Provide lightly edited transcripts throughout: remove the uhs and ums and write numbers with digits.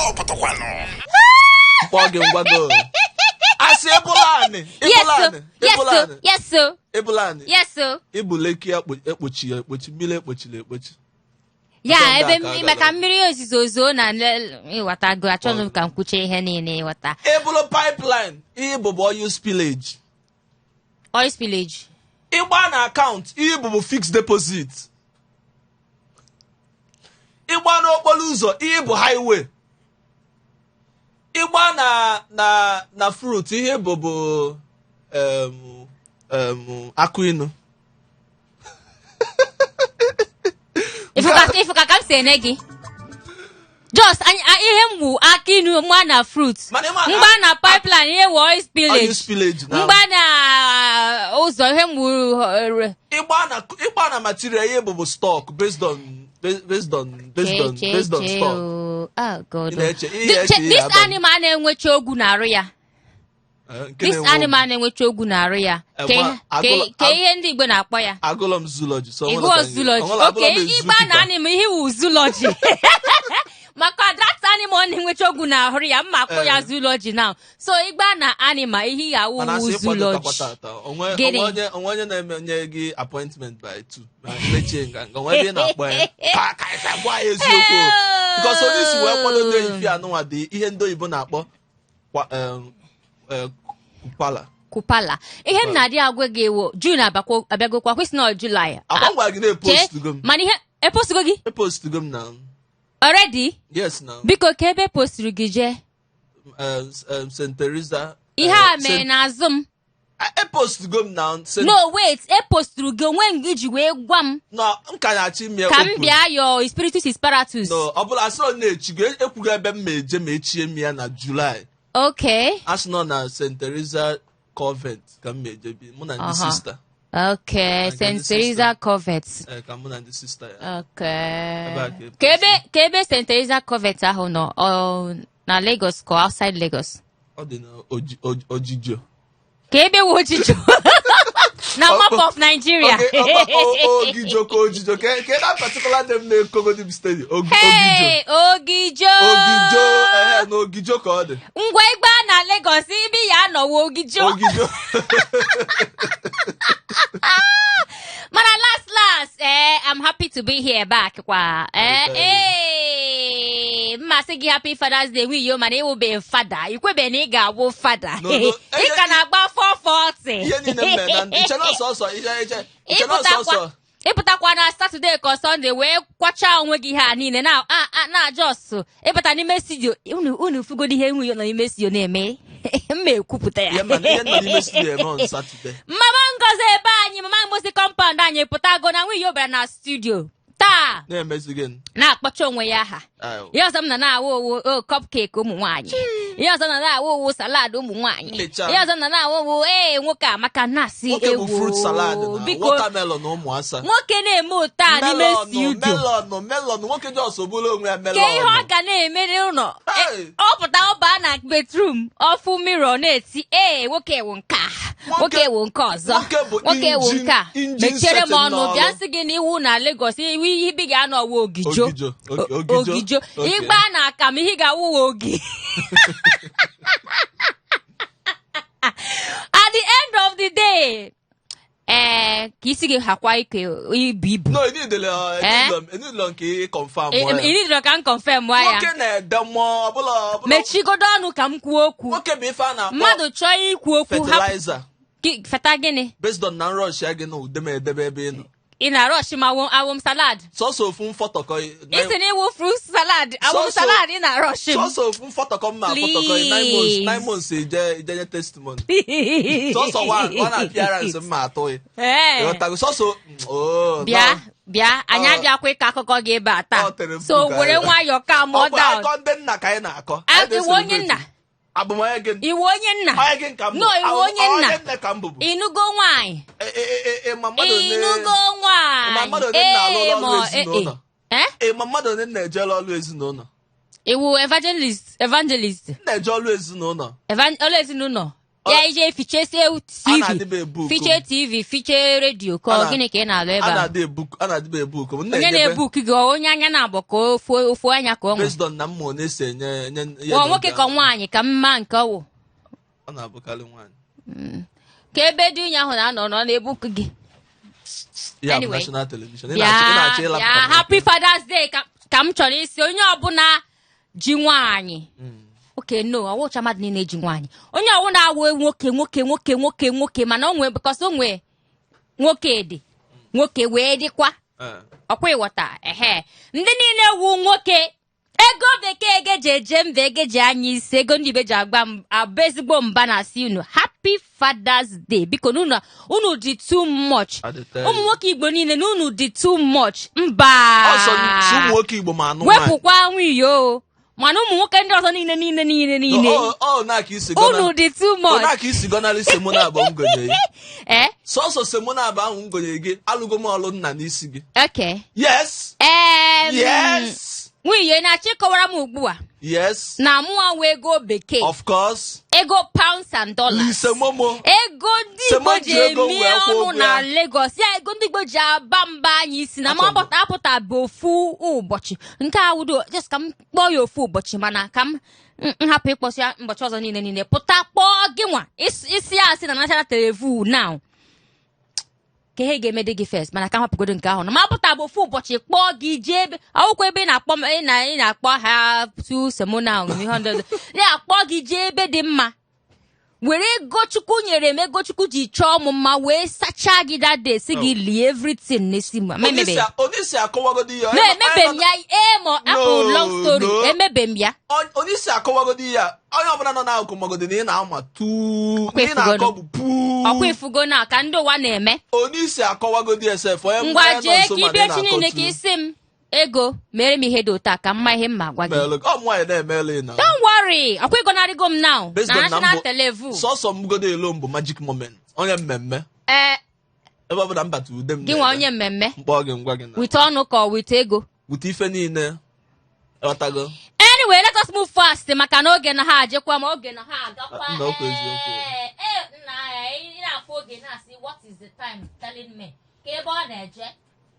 ọzọ pụtakwano. Mkpọgị ngwago. Asị ebulani. Yes, sir. Ebulani. Yes, sir. Ibuleki ekpochi mmiri ekpochi. Ya, ebe maka mmiri ozizo zo na ịghọta go achọghị m ka m kwuche ihe niile ịghọta. Ebulu pipeline. Ibubu oil spillage. Oil spillage. Ịgba na account. Ibubu fixed deposit. Ịgba n'okporo ụzọ. Ibu highway. Ịgba na fruit. Ihe bubu akụ inu. Ifu ka m se ne gị. Just ihe mwu akụ inu mwa na fruit. Mgba na pipeline ihe oil spillage. Mgba na ụzọ ihe mwu Ịgba na material ihe bubu stock based on stock. Oh God. This animal na-enwecha ogwu na-arụ ya. This animal na-enwecha ogwu na-arụ ya. Ka ihe ndị Igbo na-akpọ ya. Agụlọ m zoology. Igbo zoology. Okay, ịgba na animal ihe wu zoology. Maka that animal na-enwecha ogwu na-arụ ya mma akpọ ya zoology now. So ịgba na animal ihe ya wu zoology. Onwe na-emenye gị appointment by 2. Mechie nga onwe ebe na-akpọ ya. Ka gwa ya eziokwu. Because onye isi wee kwado dị ife anụnwa dị ihe ndị oyibo na-akpọ Kupala. Ihe m na-adị agwa gị ewo June abịagokwa kwesị na July. Agwa gị na-epostugo m. Mana ihe epostugo gị? Epostugo m na. Already? Yes na. Biko ka ebe posturu gị je? St. Teresa. Ihe a mee n'azụ m. Epostugo m na. No wait, eposturu gị onwe m iji wee gwa m. No, m ka na-achị ime ka m bịa yo spiritus isparatus. No, ọ bụla asị na-echigo ekwugo ebe m ma eje ma echie m ya na July. Okay. Asị nọ na St. Teresa Convent ka m ma eje bi mụ na ndị sister. Okay, St. Teresa Convent. Ka mụ na ndị sister ya. Okay. Ka ebe St. Teresa Convent ahụ nọ na Lagos ka outside Lagos? Ọ dị na Ojijo. Ka ebe wo Ojijo? Na map of Nigeria. Ogijo ka Ojijo. Ke that particular name na-ekogo dị steady. Hey, Ogijo. Na Ogijo ka ọ dị. Ngwa ịgba na Lagos ibi ya nọwa Ogijo. Mana last, I'm happy to be here back kwa. Mmasị gị happy Father's Day wiyo mana ịwụ be fada. Ikwebe na ị ga-awụ fada. Ị ka na-agba 440. Ihe niile mme na nche n'ọsọsọ ihe. Ịpụtakwa na Saturday ka Sunday wee kwacha onwe gị ha niile na just ịpụta n'ime studio unu fugodi ihe nwe nọ n'ime studio na-eme mma ekwupụta ya. Mama Ngozi ebe anyị mama Ngozi compound anyị pụtago na nwe bara na studio taa na-akpọcha onwe ya aha. Ihe ọzọ m na-awụ cupcake ụmụ nwaanyị. Ihe ọzọ na-awụ salad ụmụ nwaanyị. Ihe ọzọ na-awụ nwoke amaka na-asị ewu biko watermelon ụmụ asa. Nwoke na-eme ụta n'ime studio. Melon nwoke dị ọsọbụla onwe ya melon. Ka ihe ọ ga na-eme n'ụlọ ọ pụta ọba na bedroom ọfụ mirror na-eti nwoke ewu nka nwoke ewu nke ọzọ nwoke ewu nka mechere m ọnụ bịa sị gị na iwu na Lagos ihe bi ga-anọ Ogijo ịgba na aka m ihe ga-awụ ogi. At the end of the day ka isi gị hakwa ike ibu. No, enidelo nke confirm ya. Enidelo ka m confirm ya. Nwoke na-ede mmụọ ọbụla. Mechigodo ọnụ ka m kwuo okwu. Nwoke bụ ife a na-akpọ mmadụ chọọ ikwu okwu fertilizer. Feta gịnị? Based on na rush ya gị na udemedebe ebe ị nọ. Ị na-rush ma awụm salad. Sọsọ ofu mfọtọkọ. Isi na iwu fruit salad, awụm salad ị na-rush m. Sọsọ ofu mfọtọkọ mma fọtọkọ 9 months ejenye testimony. Sọsọ one appearance mma atọ ya. Sọsọ bịa anyị abịakwa ịkọ akụkọ gị ebe a taa. So were nwayọọ ka mụọ down. Akọ ndị nna ka anyị na-akọ. Iwu onye nna. Abụmanya gị. Iwu onye nna. No, iwu onye nna. Inugo nwaanyị. Inugo nwaanyị. Ma mmadụ onye na-ejere ọlụ ezinụlọ. Iwu evangelist. Na-eje ọlụ ezinụlọ. Ọlụ ezinụlọ. ya ije fichesie TV fiche TV fiche redio ka ọ gịnị ka ị na-alụ ebe a na-adịbe ebook onye na-ebook gị onye anya na-abụ ka ofu anya ka ọ nwere based on na mmụọ na-ese enye nwoke ka nwaanyị ka mma nke ọwụ ọ na-abụkarị nwaanyị ka ebe dị unye ahụ na-anọ na-ebook gị anyway national television happy Father's Day ka m chọrọ isi onye ọbụla ji nwaanyị okay no ọwụcha mmadụ niile ji nwaanyị onye ọwụ na-awụ nwoke mana onwe because onwe nwoke dị nwoke wee dịkwa ọkwa ịghọta ndị niile wu nwoke ego bekee geji eje mba egeji anya isi ego ndị ibe ji agba abụ ezigbo mba na si unu happy Father's Day biko unu dị too much ụmụ nwoke Igbo niile na unu dị too much mba wepụkwa nwunye mana ụmụ nwoke ndị ọzọ niile unu dị too much sọsọ semona abụ ahụ ngonye gị alụgo m ọlụ nna n'isi gị okay yes nwunye na-achị kọwara m ugbu a yes na mụọ nwe ego bekee of course ego pounds and dollars ego ndị Igbo ji eme ọnụ na Lagos ya ego ndị Igbo ji aba mba anyị isi na ma apụta bụ ofu ụbọchị nke awudo just ka m kpọọ ya ofu ụbọchị mana ka m hapụ ịkpọsi ya ụbọchị ọzọ niile pụta kpọọ gị nwa isi ya asị na national television now ka ihe ga-emede gị first mana ka m hapụgodo nke ahụ na ma apụta bụ ofu ụbọchị kpọọ gị jee ebe akwụkwọ ebe ị na-akpọ ha tu semona ya akpọ gị jee ebe dị mma were ego Chukwu nyere m ego Chukwu ji chọọ m mma wee sachaa gị that day si gị lie everything n'isi m emebe m ya apụ long story emebe m ya onye isi akọwagodi ya onye ọbụla nọ n'akụkụ magodi na ị na-ama ọkwa ifugo na ka ndị ụwa na-eme onye isi akọwagodi esef ngwa jee ka ịbịa chi niile ka isi m ego mere m ihe dị ụta ka mma ihe mma gwa gị don't worry ọkwa ịgọnarịgo m now na national television sọsọ m godo elo mbụ magic moment onye mmemme ebe ọbụla mbata ude m gị nwa onye mmemme mkpọ gị ngwa gị na wit ọnụ ka wit ego wit ife niile ọtago anyway let us move fast maka na oge na ha ajekwa ma oge na ha agakwa nna okwu eziokwu ị na-afụ oge na-asị what is the time telling me ka ebe ọ na-eje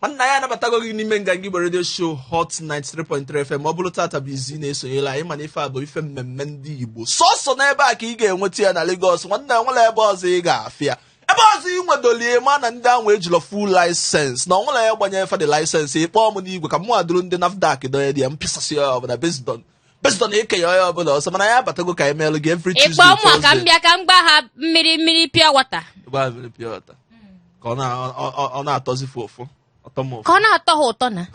nna ya anabatago gị n'ime nganga Igbo radio show Hot 93.3 FM ọ bụrụ tata bụ izi na-esonyela anyị mana ife a bụ ife mmemme ndị Igbo sọsọ n'ebe a ka ị ga-enweta ya na Lagos nwanne nwere ebe ọzọ ị ga-afịa ebe ọzọ ị nwedolie ma na ndị ahụ ejilo full license na onwere ya gbanye fa the license ịkpọọ m n'igwe ka mụ adụrụ ndị NAFDAC doye dị ya mpisasị ya ọbụla based on ike ya ọbụla ọsọ mana ya abatago ka emelụ gị every Tuesday ịkpọ mụ ka m bịa ka m gba ha mmiri pure water ka ọ na-atọzi ụfụ ka ọ na-atọ ha ụtọ na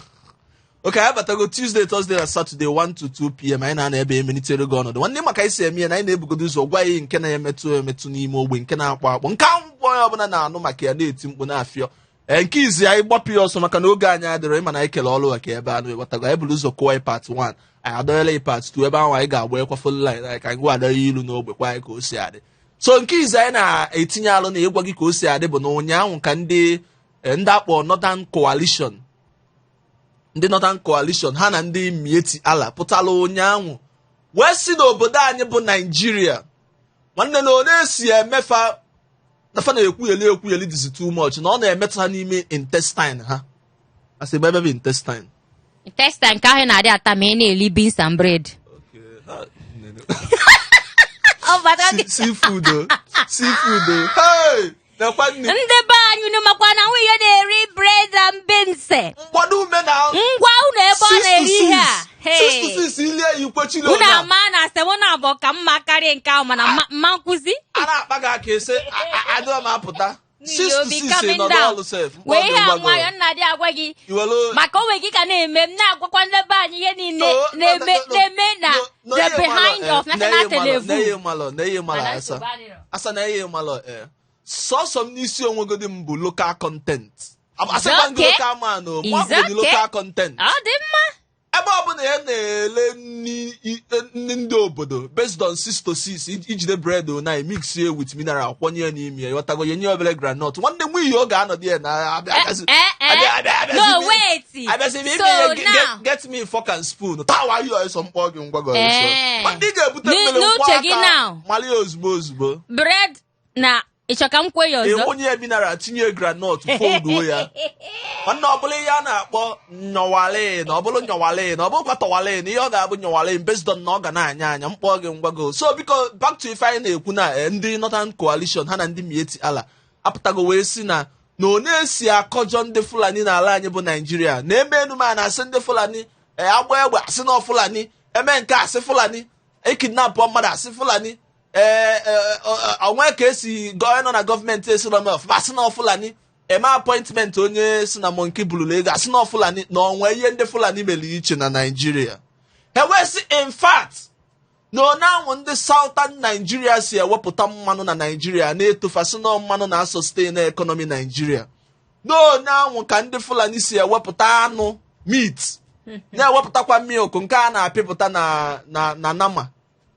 oke anyị batago Tuesday, Thursday na Saturday 1 to 2 p.m. anyị na-ana ebe emenitere gị ọnọdụ nwanne maka isi eme ya na anyị na-ebugodo ụzọ gwa ya nke na-emetụ n'ime ogbe nke na-akpọ akpọ nke ahụ onye ọbụla na-anụ maka ya na-eti mkpu na-afịọ nke izi anyị gbapụ ya ọsọ maka na oge anyị adịrọ ịma na anyị kele ọrụ maka ebe anụ ịgbatago anyị bụrụ ụzọ kụwa part 1 anyị adọghịla part 2 ebe ahụ anyị ga-agba ekwa full line anyị ka anyị gwa adọghị ilu n'ogbe kwa anyị ka o si adị so nke izi anyị na-etinye alụ na ịgwa gị ka o si adị bụ na ụnyaahụ ka ndị akpọ ndị Northern Coalition ha na ndị Mieti Allah pụtala ụnyaahụ wee si n'obodo anyị bụ Nigeria nwanne na onye esi emefa nafa na-ekwugheli dizi too much na ọ na-emetụ ha n'ime intestine ha asị ebe bụ intestine ka ahụ na-adị ata ma ị na-eli beans and bread seafood hey ndị be anyị unu makwa na nwunye na-eri bread and beans ngwa unu ebe ọ na-eri ihe a unu ama na semona abụọ ka mma karịa nke ahụ mana mma nkụzi a na-akpa gị aka ese adịghị m apụta wee ihe a nwayọ nna dị agwa gị maka onwe gị ka na-eme m na-agwakwa ndị be anyị ihe niile na-eme na the behind of national television sọsọ m n'isi onwegodi m bụ local content asịkwa ndị local man local content ọ dị mma ebe ọ bụla ya na-ele ndị obodo based on 6 to 6 ijide bread na mix ye with mineral kwonye ya n'ime ya ịghọtago ya nye obere granite nwanne m iyi oge anọdụ ya na no wait get me fork and spoon tawa yi ọsọ mkpọ gị ngwa gị ọsọ ndị ga-ebute mmiri nkwa aka mali ozugbo bread na ịchọka m kwe ya ọzọ onye ya mineral tinye granite folduo ya nwanne ọbụla ihe a na-akpọ nyọwale na ọbụla nyọwale na ọbụkwa tọwale na ihe ọ ga-abụ nyọwale based on na ọ ga na-anya anya mkpọ gị ngwago so biko back to ife anyị na-ekwu na ndị Northern Coalition ha na ndị Mieti Allah apụtago wee si na ọ na-esi akọjọ ndị Fulani n'ala anyị bụ Naijiria na-eme enume a na-asị ndị Fulani agba egbe asị na Fulani eme nke asị Fulani ekidnapụ mmadụ asị Fulani onwe ka esi nọ na gọọmenti esi na ọfụma asị na Fulani eme appointment onye si na Monkey bululu ego asị na Fulani na onwe ihe ndị Fulani mere iche na Naijiria ha wee sị in fact na onye ndị Southern Nigeria si ewepụta mmanụ na Naijiria na-etofasị na mmanụ na sustain economy Naijiria na onye anwụ ka ndị Fulani si ewepụta anụ meat na-ewepụtakwa milk nke a na-apịpụta na nama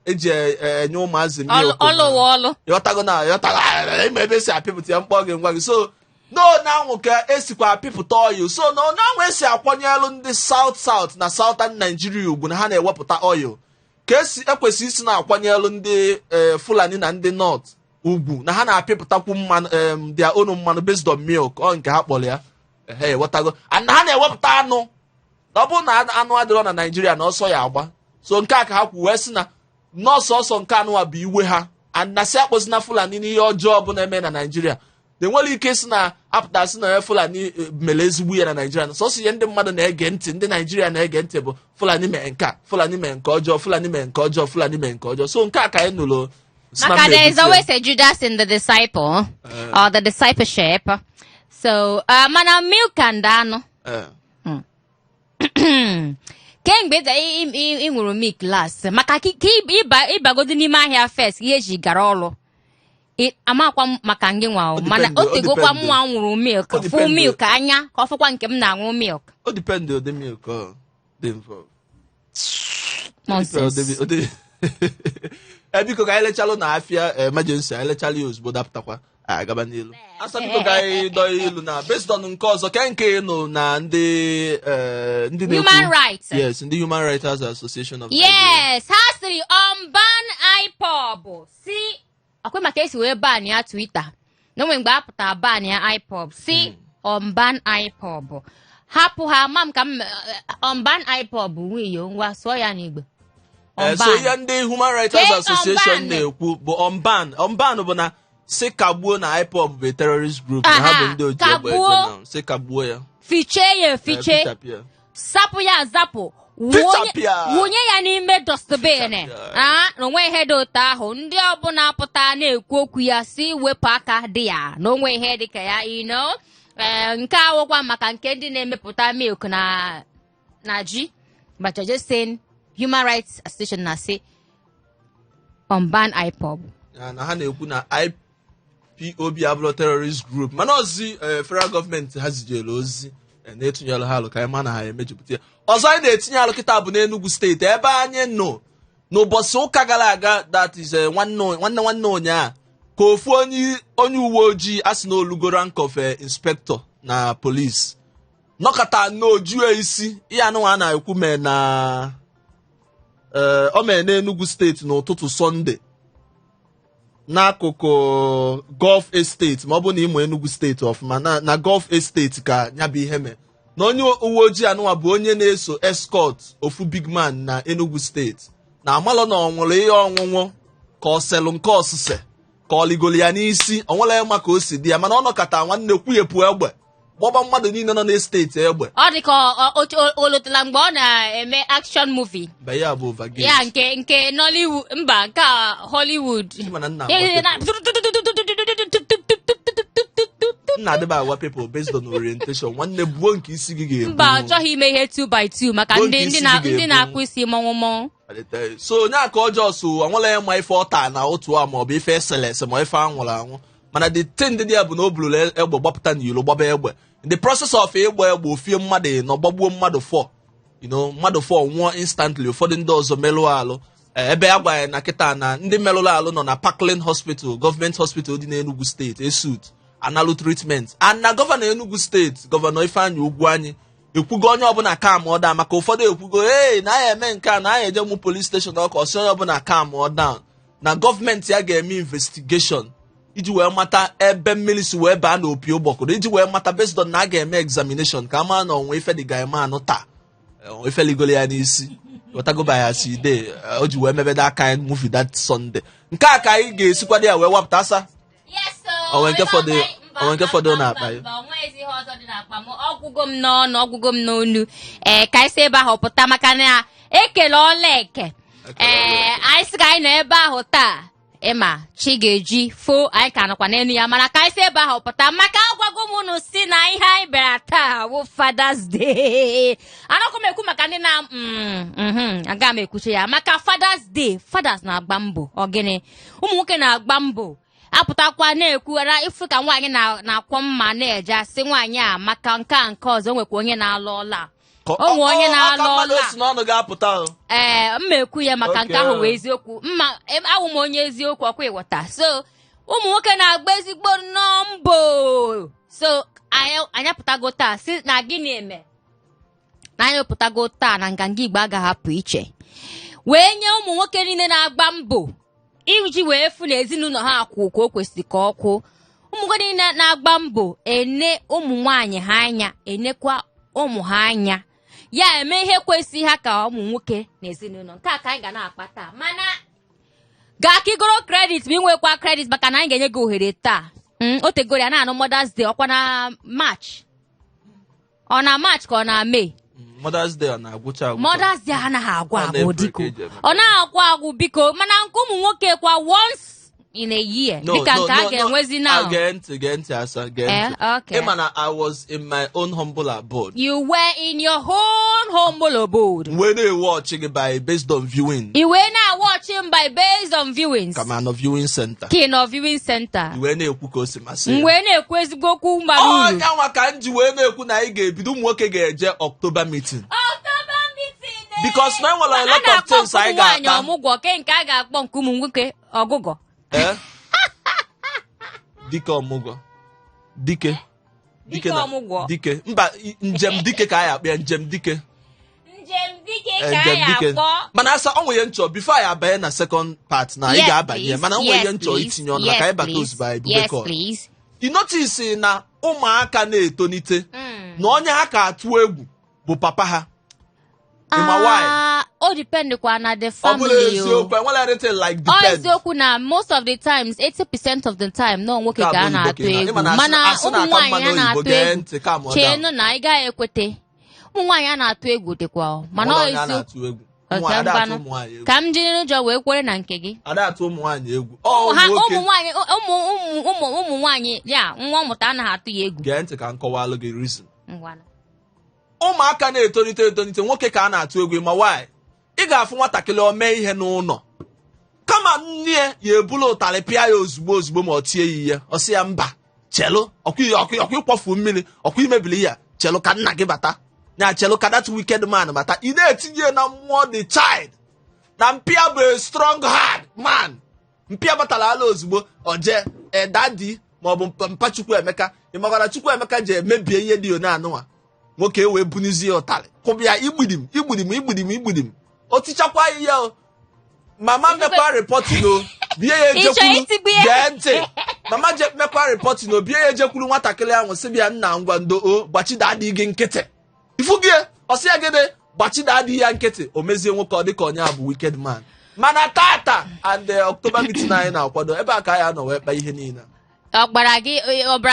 eji enye ụmụazị milk yọtago na ime ebe esi apịpụta ya mkpọ gị ngwa gị so n'onye anwụ ka esikwa apịpụta oil so na onye anwụ esi akwanyelu ndị South na Southern Nigeria ugwu na ha na-ewepụta oil ka ekwesị isi na-akwanyelu ndị Fulani na ndị North ugwu na ha na-apịpụtakwu mmanụ their own mmanụ based on milk ọ nke ha kpọrọ ya ewetago na ha na-ewepụta anụ na ọ bụrụ na anụ adịrọ na Naijiria na ọsọ ya agba so nke a ka ha kwu wee sị na nọọsụ ọsọ nke anụwa bụ iwe ha anasị akpọzi na Fulani n'ihe ọjọọ bụ na-eme na Naijiria na-enwere ike si na apụtasị na Fulani mere ezigbo ya na Naijiria na sọsọ ihe ndị mmadụ na-ege ntị ndị Naijiria na-ege ntị bụ Fulani mee nke a Fulani mee nke ọjọọ Fulani mee nke ọjọọ Fulani mee nke ọjọọ so nke a ka anyị nụrụ maka there is always a Judas in the disciple or the discipleship so mana milk and anụ kemgbe ị ṅụrụ milk last maka ka ịbagodi n'ime ahịa first ihe eji gara ọrụ amakwa maka ngị nwa mana o tegokwa mwa nwụrụ milk full milk anya ka ọ fụkwa nke m na-aṅụ milk o depend on the milk dị involved biko ka anyị lechalụ na afịa emergency anyị lechalụ ya ozugbo dapụtakwa agaba n'ilu asa biko ka anyị dọọ ilu na based on nke ọzọ ka nke nụ na ndị Human Rights yes ndị Human Rights Association of yes ha sịrị ban IPOB si akwe maka esi wee ban ya Twitter na onwe mgbe apụta ban ya IPOB si ban IPOB hapụ ha mam ka ban IPOB nwiyo ngwa sụọ ya n'Igbo so ihe ndị Human Rights Association na-ekwu bụ on-ban bụ na si kagbuo na IPOB bụ terrorist group na ha bụ ndị oji egbe eje si kagbuo ya fiche sapụ ya azapụ wụnye ya n'ime dustbin na onwe ihe dị otu ahụ ndị ọbụla apụta na-ekwu okwu ya si wepụ aka dị ya na onwe ihe dị ka ya nke awụkwa maka nke ndị na-emepụta milk na ji but you're just saying Human Rights Association na say ban IPOB na ha na-ekwu na IPOB abụrụ terrorist group mana ozi federal gọọmenti ha zijere ozi na-etinyere ha alụ ka anyị ma na ha emejupụta ya ọzọ anyị na-etinye alụ kịta bụ n'Enugu steeti ebe anyị nọ n'ụbọchị ụka gara aga that is nwanne ụnyaa ka ofu onye uwe ojii asị na olugo rank of inspector na police nọkọta n'ojuo isi ihe anụnwa a na-ekwu mee na o mere n'Enugu steeti n'ụtụtụ Sọnde n'akụkụ Gulf Estate ma ọ bụ na ịmụ Enugu steeti ọfụma na Gulf Estate ka ya bụ ihe mee na onye uwe ojii anụnwa bụ onye na-eso escort ofu big man na Enugu steeti na amalụ na ọ nwụrụ ihe ọṅụṅụ ka ọ selụ nke ọsịse ka ọ ligolo ya n'isi ọ nwere ma ka o si dị ya mana ọ nọkọta nwanne kwughepụ egbe gbọba mmadụ niile nọ n'esteeti egbe ọ dị ka o lotela mgbe ọ na-eme action movie ya bụ Overgate ya nke Nollywood mba nke Hollywood nna adịba agwa people based on orientation nwanne buo nke isi gị ga-ebu mba achọghị ime ihe 2x2 maka ndị na-akpụ isi mọnwụmọ so onye aka ọjọọ so anwụla ya ma ife ọta na otu a maọbụ ife eselese ma ife anwụrụ anwụ mana the thing dị ya bụ na o buluru egbe gbapụta n'ilo gbaba egbe in the process of ịgba egbe ofie mmadụ nọ gbagbuo mmadụ 4 mmadụ 4 nwụọ instantly, ụfọdụ ndị ọzọ merụọ alụ. Ebe a gwara na kịta na ndị merụrụ alụ nọ na Parkland Hospital, gọọmenti hospital dị n'Enugu steeti, esut analụ treatment. And na gọvanọ Enugu steeti, gọvanọ Ifeanyi Ugwuanyi, ekwugo onye ọbụla kam ọda, maka ụfọdụ ekwugo na anyị eme nke a, na anyị eje mụ police station ọka, ọsị onye ọbụla kam ọ down, na gọọmenti ya ga-eme investigation iji wee mata ebe mmiri si wee baa n'opi ụgbọkụrụ, iji wee mata based on na a ga-eme examination ka ama na onwe ife dịga eme anụ taa, efeligolo ya n'isi wetagoba ya si de o ji wee mebe that kind movie that Sunday. Nke a ka anyị ga-esikwado ya wee wapụta asa. Onwe nke fọdụ na-akpa ya. Ọgwụgo m n'ọnụ, ọgwụgo m n'onu. Ka anyị si ebe ahụ pụta maka na ekele ọla eke. Anyị sị ka anyị nọ ebe ahụ taa. Ịma chi ga-eji fo anyị ka nọkwa n'elu ya, mana ka anyị si ebe ahụ pụta maka agwago m unu si na ihe anyị bịara taa bụ Father's Day. Anọkọ m ekwu maka ndị na aga m ekwuche ya maka Father's Day. Fathers na-agba mbọ, ọgịnị ụmụ nwoke na-agba mbọ, apụtakwa na-ekwu na ifu ka nwaanyị na-akwọ mma na-eje asị nwaanyị a maka nke a nke ọzọ, nwekwa onye na-alụ ọla, onwe onye na-alụ ọla. Mma ekwu ya maka nke ahụ wee eziokwu, awụ m onye eziokwu, ọkwa ịghọta. So ụmụ nwoke na-agba ezigbo nọmbọ. So anyị apụtago taa si na gịnị eme na anyị pụtago taa na nganga Igbo agaghị apụ iche, wee nye ụmụ nwoke niile na-agba mbọ iji wee fụ na ezinụlọ ha akwụ ka o kwesịrị ka ọ kwụ. Ụmụ nwoke niile na-agba mbọ ene ụmụ nwaanyị ha anya, enekwa ụmụ ha anya, ya eme ihe kwesịrị ha ka ụmụ nwoke na ezinụlọ. Nke a ka anyị ga na-akpa taa, mana gaa ka igoro credit ma ị nwekwa credit maka na anyị ga-enye gị ohere taa. O tegoro ya na-anụ Mother's Day, ọkwa na March, ọ na March ka ọ na May? Mother's Day na-agwụcha agwụcha. Mother's Day anaghị agwụ diko, ọ na-agwụ agwụ biko, mana nke ụmụ nwoke kwa once in a year dịka nke a ga-enwezi na. Gee ntị asa, gee ntị. Ịma na I was in my own humble abode. You were in your own humble abode. Wee na-watch gị by based on viewing. I wee na-watch him by based on viewings. Kama no viewing center. King of viewing center. I wee na-ekwu ka o si masị ya. Wee na-ekwu ezigbo okwu mgbara uru. Ọnya nwa ka nji wee na-ekwu na anyị ga-ebido ụmụ nwoke ga-eje October meeting. Because na nwere a lot of things anyị ga-akpa. Nwaanyị ọmụgwọ nke a ga-akpọ nke ụmụ nwoke ọgụgọ. Dike ọmụgwọ. Dike ọmụgwọ. Dike. Mba, njem dike ka anyị akpọ ya, njem dike. Njem dike ka anyị akpọ. Mana asa ọ nwere nchọ before anyị abanye na second part na anyị ga-abanye, mana ọ nwere nchọ itinye ọnụ maka anyị bata ozugbo anyị bido call. You notice na ụmụaka na-etonite na onye ha ka atụ egwu bụ papa ha. O depend kwa na the family. Eziokwu na most of the times 80% of the time no nwoke ga na-atụ egwu, mana ụmụ nwaanyị a na-atụ egwu chenu na ị gaghị ekwete. Ụmụ nwaanyị a na-atụ egwu dịkwa, mana ọ eziokwu ka m jiri n'ụjọ wee kwere na nke gị. Ụmụ nwaanyị ya nwa mmụta anaghị atụ ya egwu. Gee ntị ka m kọwalụ gị reason. Ụmụaka na-etonite nwoke ka a na-atụ egwu, ma nwaanyị ị ga-afụ nwatakịrị o mee ihe n'ụlọ, kama nne ya ebulu ụtarị pịa ya ozugbo ma ọ tie ya ihe, ọ sị ya mba chelu, ọkụ ịkwafu mmiri, ọkụ imebili ya, chelu ka nna gị bata, na chelu ka that wicked man bata. Ị na-etinye na mmụọ the child na mpịa bụ a strong hard man. Mpịa batara ala ozugbo oje dadi maọbụ mpa Chukwuemeka. Ị makwara Chukwuemeka ji emebie ihe dị one anụnwa, nwoke wee bunizie ụtarị kwụbịa igbudim o tichakwa ihe o. Mama mekwa reporting o, bie ya ejekwuru. Gee ntị, mama mekwa reporting o, bie ya ejekwuru nwatakịrị ahụ sị bịa nna ngwa ndo o gbachida adịghị gị nkịtị. Ifu gị ọsị ya gịnị gbachida adịghị ya nkịtị, o mezie nwoke ọ dịka onye a bụ wicked man. Mana tata and October meeting anyị na-akwado ebe a ka anyị anọ wee kpa ihe niile. Ọbara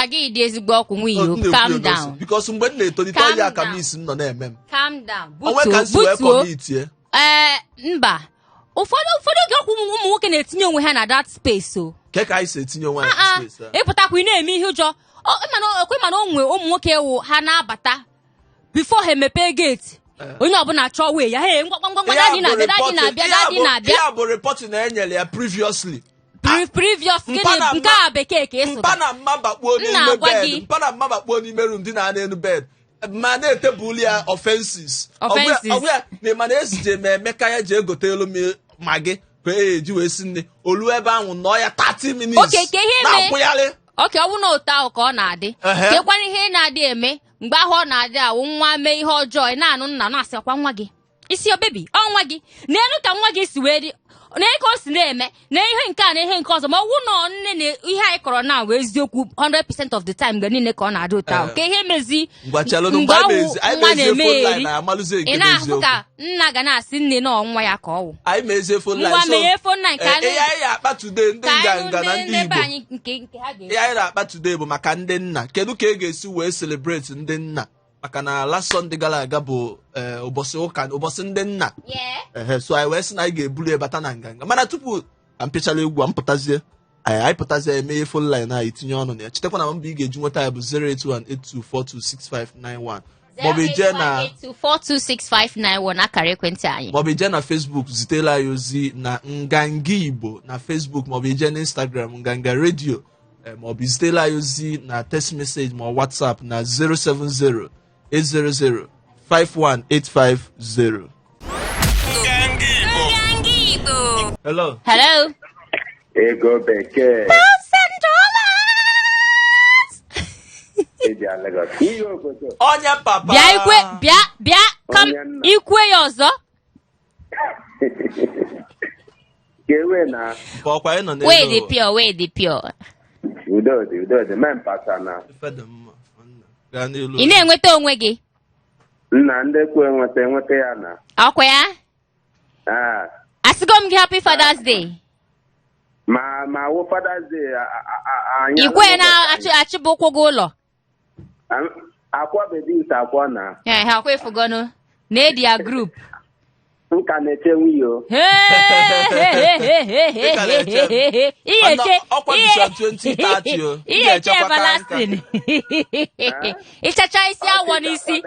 gị dị ezigbo ọkụ nwunye. Calm down. Because mgbe m na-etolite ọya aka m isi m nọ na-eme m. Calm down. Onwe ka nsi wee kọmitie. Mba. Ụfọdụ oge ọkwụ ụmụ nwoke na-etinye onwe ha na that space o. Ka anyị si etinye onwe ha na space. Ịpụtakwa ị na-eme ihe ụjọ. Mana onwe ụmụ nwoke ewu ha na-abata before ha emepee gate. Onye ọbụla chọọ wee ya ngwa daddy na-abịa. Ya bụ reporting na enyere ya previously. Previous nke a bekee ka ịsụ. Mpa na mma bakpuo n'ime bed. Mpa na mma bakpuo n'ime room dị na n'elu bed. ma na-etebuli ya offenses na mana esije ma Emeka ya ji egote elu magi ka eji wee si nne olu ebe ahụ nọ ya 30 minutes na-akwụgharị oke ọ bụ na otu ahụ ka ọ na-adị kekwana ihe na-adị eme mgbe ahụ ọ na-adị awụ nwa mee ihe ọjọọ ị na-anụ nna na-asịkwa nwa gị isi obebi ọ nwa gị n'elu ka nwa gị si wee dị na ka o si na-eme na ihe nke a na ihe nke ọzọ ma ọ wụ na nne na ihe anyị kọrọ na wee eziokwu 100% of the time mgbe niile ka ọ na-adị otu ahụ ka ihe mezi mgbe nwa na-eme eri ị na-ahụ ka nna ga na-asị nne na nwa ya ka ọ wụ anyị mezie phone line nwa meghe phone line ka anyị akpa today ndị nganga na ndị Igbo ihe anyị na-akpa today bụ maka ndị nna kedu ka e ga-esi wee celebrate ndị nna maka na last Sunday gara aga bụ ụbọchị ụka ụbọchị ndị nna so anyị wee sị na anyị ga-eburu ebata na nganga mana tupu mpịachara egwu a mpụtazie anyị pụtazie emeghe phone line anyị tinye ọnụ na ya chetakwa na mbọ ị ga-eji nweta ya bụ 08182426591 maọbụ ije na 08182426591 akara ekwentị anyị maọbụ ije na Facebook zitela anyị ozi na nganga Igbo na Facebook maọbụ ije na Instagram nganga redio maọbụ zitela anyị ozi na text message ma WhatsApp na 070 800-51850. Hello. Hello. Ego bekee. Onye papa. Bịa kam ikwe ya ọzọ. Kewe na. Bọkwa ịnọ n'elu. Wait the pure. Udo dị men pata na. Ị na-enweta onwe gị? Nna ndị kwe enweta ya na. Ọkwa ya? Asịgo m gị Happy Father's Day. Ma wo Father's Day anya. Igwe na-achịbụ ụkwụ gị ụlọ. Akwa bebi ite akwa na. Ha akwa efugono. Na-edia group. Nka na-eche nwunye. Ihe eche everlasting. Ịchacha isi awọ n'isi.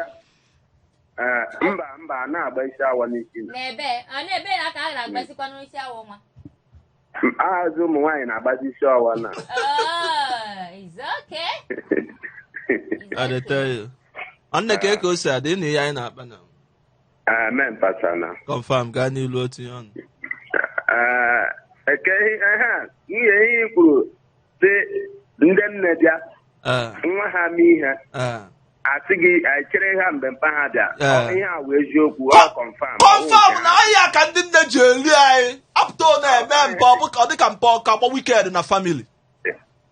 Mba na-agba isi awọ n'isi. N'ebe na ka a na-agbasikwa n'isi awọ nwa. Azụ ụmụ nwaanyị na-agbazi isi awọ na. It's okay. I tell you. Anne ka eke ose adị na ihe anyị na-akpa na. Men pasana. Confirm gaa n'ilu otu ihe ọnụ. Ihe kwuru sị ndị nne bịa nwa ha mee ihe asị gị chere ha mgbe mpa ha bịa ihe a wee eziokwu ọ confirm na ahịa ka ndị nne ji eri anyị apụta na-eme mpa ọ dịka mpa ọka gba weekend na family.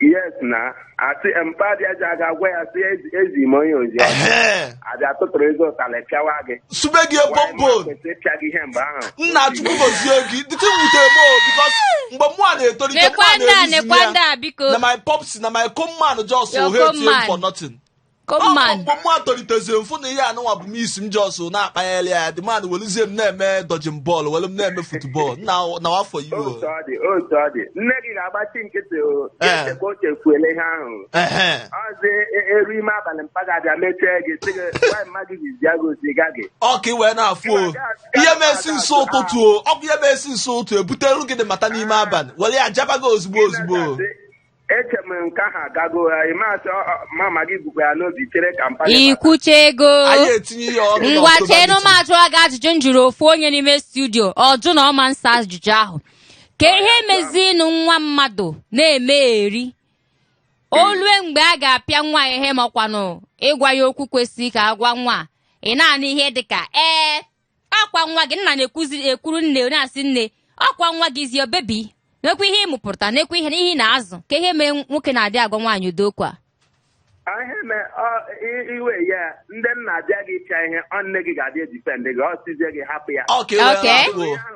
Yes na asị mpa dị aja ga-agwa ya sị ezi m onye ozi abịa tụtụrụ ego ụtalị pịawa gị sube gị ebombon nna chukwu gozie gị dịtị nwutere m bikos mgbe mụ a na-etolite mụ a na-eruzi ya na my pops na my command just hate for nothing. Mgbe mụ a tolitezie mfụ na ihe anụnwa bụ m isi m jos na-akpanyere ya dị man weluzie m na-eme dodging ball welu m na-eme football na afọ iwu otu ọ dị nne gị ga-agbachi nkịtị o chefuele ihe ahụ ọzọ eru ime abalị mpaga abịa mechie gị sị gị nwaanyị mmadụ jizi agụ ziga gị ọka iwee na-afụ ihe mesi nso ụtụtụ ọkụ ihe mesi nso ụtụ ebuteru gị dị mata n'ime abalị were ya jabago ozugbo eche m nke ahụ agago ya ịmasị mama gị bụkwa ya n'obi chere ka mpa ikwuche ego anyị etinye ya ọrụ ngwa chenu m ajụọ gị ajụjụ m jụrụ ofu onye n'ime studio ọjụ na ọma nsa ajụjụ ahụ ka ihe mezinụ nwa mmadụ na-eme eri olue mgbe a ga-apịa nwa ihe makwanụ ịgwa ya okwu kwesịrị ka agwa nwa ị na-anụ ihe dịka akwa nwa gị nna na-ekwuru nne na-asị nne ọkwa nwa gị zi obebi n'ekwu ihe ịmụpụta n'ekwu ihe n'ihi na-azụ ka ihe mee nwoke na-adị agwa nwaanyị udokwa iwe ya ndị nna abịa gị ịpịa ihe nne gị ga-adị edipendị gị ọsizie gị hapụ ya ahụ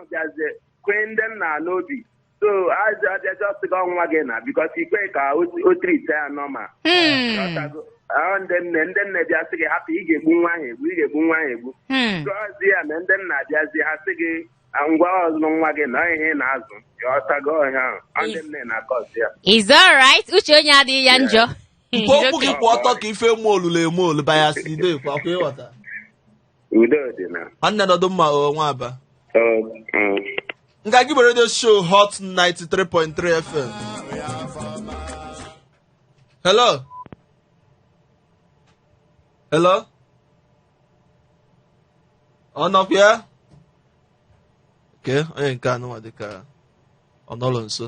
bịazie kwee ndị nna n'obi so ajọsịgo nwa gị na bikọs ikpe ka o trite ya nọma ndị nne bịa sị gị hapụ ị ga-egbu nwa ahụ egbu gọzie ya na ndị nna abịazie ha sị gị ngwa ọzụrụ nwa gị na ihe na-azụ ọtago ọhịa ahụ ndị nne na-akọzi ya is alright uche onye adịghị ya njọ mgbe okwu gị kwụ ọtọ ka ife eme olu baya si ide kwa akwa ịghọta udo dị na nwanne nọdụ mma nwa aba nga gị bụ radio show hot 93.3 FM. Hello Ọnọpịa? Okay, onye nke anụ dị ka ọ nọrọ nso.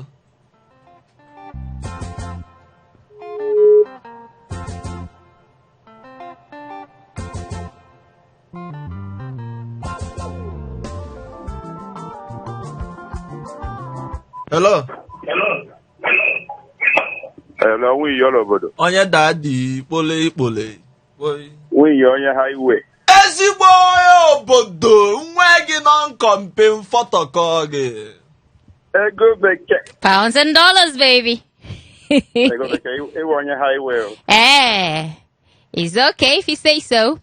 Hello. Hello, nwunye ọla obodo. Onye dadi ikpole. Nwunye onye highway. Ezigbo onye obodo, nwe gị non-compare photocall gị. Ego bekee. Pounds and dollars, baby. Ego bekee, iwe onye highway. It's okay if you say so.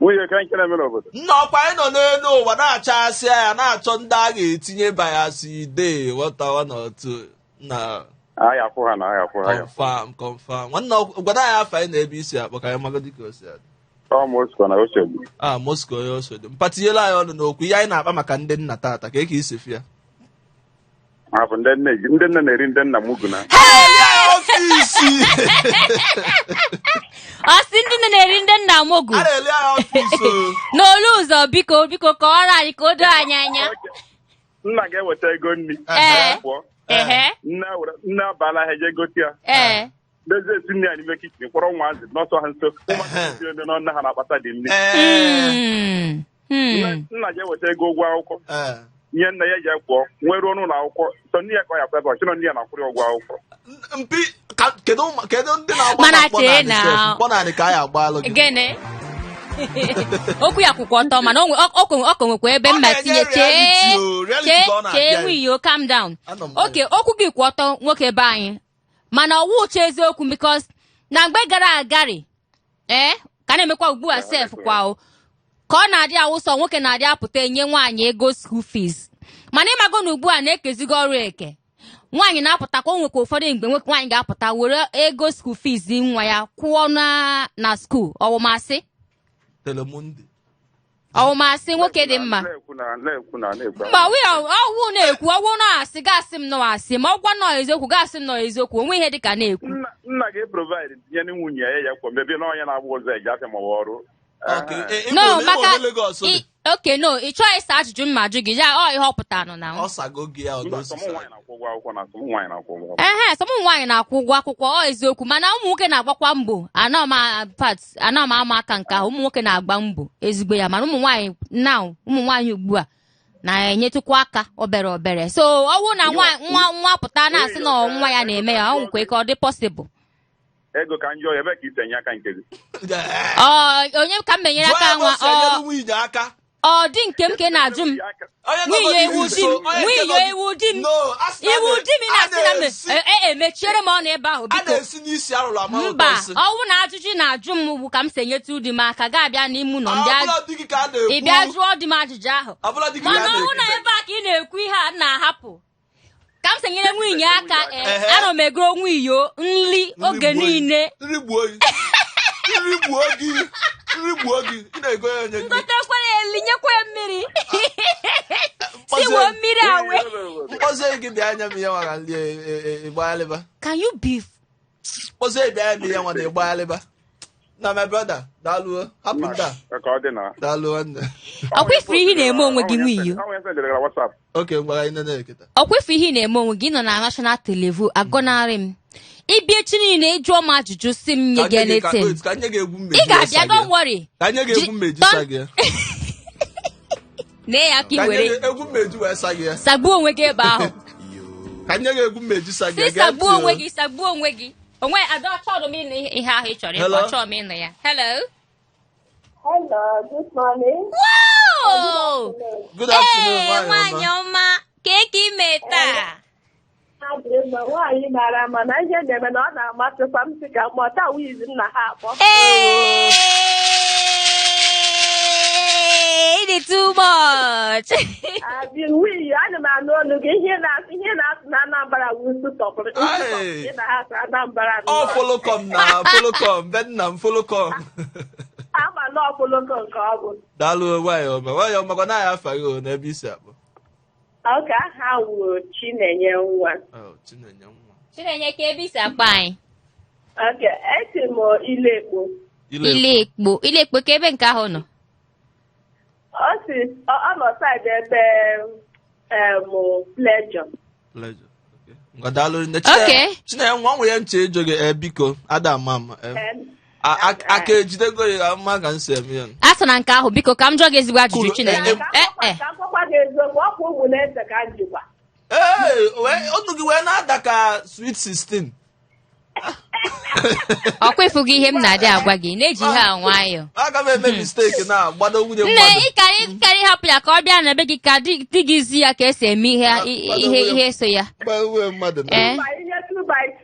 Nwunye ka nkele mere obodo. Nnọkwa anyị nọ n'elu ụwa na-achasị ya na-achọ ndị a ga-etinye bias day whatever not na Anyị akwụ ha. Confirm. Nwanne gwada anyị afọ anyị na-ebe isi akpọ ka anyị magodi ka o si adị. Moscow na Osodi. Moscow ya Osodi. Mpatinyela anyị ọnụ n'okwu ihe anyị na-akpa maka ndị nna tata ka eke isi fia. Bụ ndị nne na-eri ndị nna mugu na. Ọfisi. Ọsị ndị nne na-eri ndị nna mogu. A na-eli anyị ọfisi. N'olu ụzọ biko kọọrọ anyị ka o doo anyị anya. Nna ga-eweta ego nri. Nne abala ha eje gote ya. Dozie esi nne ya n'ime kichin kpọrọ nwaazị n'ọsọ ha nso. Ụmụaka ndị n'ọnụ ha na-akpata dị nne. Nna ga-eweta ego ụgwọ akwụkwọ. Ihe nna ya ji akwụkwọ nwere ọnụ ụlọ akwụkwọ so nne ya kọ ya kwebe ọchịnọ nne ya na-akwụrị ụgwọ akwụkwọ. Mpi kedu ndị na-agba mkpọ naanị ka anyị agbalụ gị. Gịnị? Okwu ya kwụkwọ ọtọ mana ọ nwekwa ebe mma tinye chee nwiyo calm down. Okay, okwu gị kwụ ọtọ nwoke be anyị mana ọwụ uche eziokwu because na mgbe gara agari ka na-emekwa ugbu a sef kwa ka ọ na-adị awụsọ nwoke na-adị apụta enye nwaanyị ego school fees mana ịmago na ugbu a na-ekezigo ọrụ eke nwaanyị na-apụta ka o nwekwa ụfọdụ mgbe nwaanyị ga-apụta were ego school fees nwa ya kwụọ na school ọwụmasị ọwụmasị nwoke dị mma mba ọwụ na-ekwu ọwụ na-asị gasị m nọ asị ma ọgwa nọ eziokwu gasị m nọ eziokwu onwe ihe dịka na-ekwu nna ga-eprovide tinye na nwunye ya kwa mebe na onye na-agba ụzọ eji afịa ma ọrụ no maka no ị chọghị ịsa ajụjụ mma jụ gị ya ọ ihe ọ pụtara nọ na sọmụ nwaanyị na-akwụ ụgwọ akwụkwọ ọ eziokwu mana ụmụ nwoke na-agbakwa mbọ ana m ama aka nke ahụ ụmụ nwoke na-agba mbọ ezigbo ya mana ụmụ nwaanyị ugbu a na-enyetụkwa aka obere so ọ bụrụ na nwa pụta na-asị na nwa ya na-eme ya ọ nwekwa ike ọ dị possible. Ego ka njọ ebe ka itenye aka nke gị. Onye ka m menyere aka nwa ọ dị nke m ka na-ajụ m nwunye iwu di m iwu di m na-asị na mechiere m ọnụ ebe ahụ biko mba ọwụ na ajụjụ na-ajụ m bụ ka m si enyetụ di m aka ga-abịa n'ime ụlọ ị bịa jụọ di m ajụjụ ahụ mana ọwụ na ebe a ka ị na-ekwu ihe a na-ahapụ ka m senyere nwunye aka ana m egoro nwiyo nri oge niile nri gbuo gị ị na-ego ya onye ngotekwara elinyekwa mmiri siwo mmiri awe mkpọzie gị bịa anya m ihe nwa nri ịgbaghalịba can you beef mkpọzie bịa anya m ihe nwa na ịgbaghalịba na my brother daalụ hapụ ndị a daalụ nwanne ọkwa ifuru ihe na-eme onwe gị nwiyo ọkwa ifuru ihe na-eme onwe gị nọ na national televu agọnarị m ịbịa echi niile ịjụọ m ajụjụ si m nye gị elete ị ga-abịa don't worry nee ya ka ị were sagbuo onwe gị ebe ahụ si sagbuo onwe gị onwe ada achọrọ m ịnụ ihe ahụ ị chọrọ ịkọ achọrọ m ịnụ ya hello good morning. Wow! Good afternoon, nwaanyị ọma ka eke ime taa nwaanyị mara mana ihe na-eme na ọ na-amasịkwa m sị ka mkpọta wiz nna ha akpọ ịdị too much wiyi ana m anụ olu gị ihe na-asụ na Anambra wusu tọpụrụ na ha asụ Anambra folocom ama na ọfụlụkọ nke ọ bụ daalụ nwaanyị ọma gwa na ya afa gị n'ebe isi akpọ oge aha wụ Chinenye nwa Chinenye ka ebe isi akpọ anyị esi m Ilekpo Ilekpo ka ebe nke ahụ nọ ọ nọ side ebe Pleasure. Ngadalo nne Chinenye nwa nwe ya nche ejo gị biko ada mama aka ejidego ya mma ga nse eme ya. Asana nke ahụ biko ka m jụọ gị ezigbo ajụjụ Chinenye. Ka gwakwa gị eziokwu ọ kwa ụmụ na-ese ka njikwa. Ọnụ gị wee na-ada ka Sweet 16. Ọkwa ịfụgo ihe m na-adị agwa gị na-eji ihe a nwayọ. Aga m eme mistake na gbado nwunye mmadụ. Nne ịkarị hapụ ya ka ọ bịa na be gị ka di gị zi ya ka esi eme ihe so ya. Gbanwe mmadụ na. Ihe 2x2.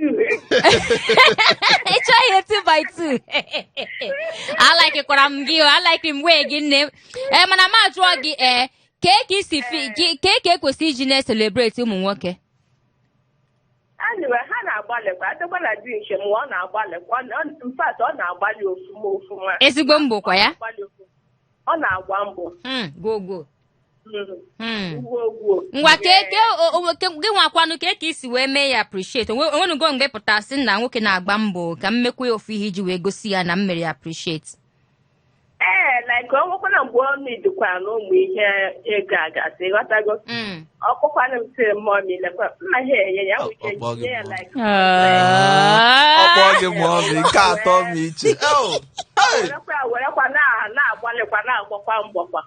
Ị chọọ ihe 2x2. Alikekwara m gị o, alike m wee gị nne. Mana m ajụọ gị ka ekwesị iji na-celebrate ụmụ nwoke. Anyway, ha na-agbalịkwa adịkwa na di nke m ọ na-agbalịkwa mfat ọ na-agbalị ofuma ezigbo mbọ kwa ya ọ na-agba mbọ gogo ngwa gị nwakwanụ ka isi wee mee ya appreciate onwenugo mgbe pụtasị na nwoke na-agba mbọ ka m mekwa ya ofu ihe iji wee gosi ya na m mere ya appreciate like ọnwụkwana mgbe ọ na-edukwa n'ụmụ ihe ego agasị ghọtago ọkụkwana m sịrị mọmi lekwa mma ihe enye ya nwike jide ya like ọkpọ gị mọmi nke atọ m iche werekwa na-agbalịkwa na-agbakwa mbọkwa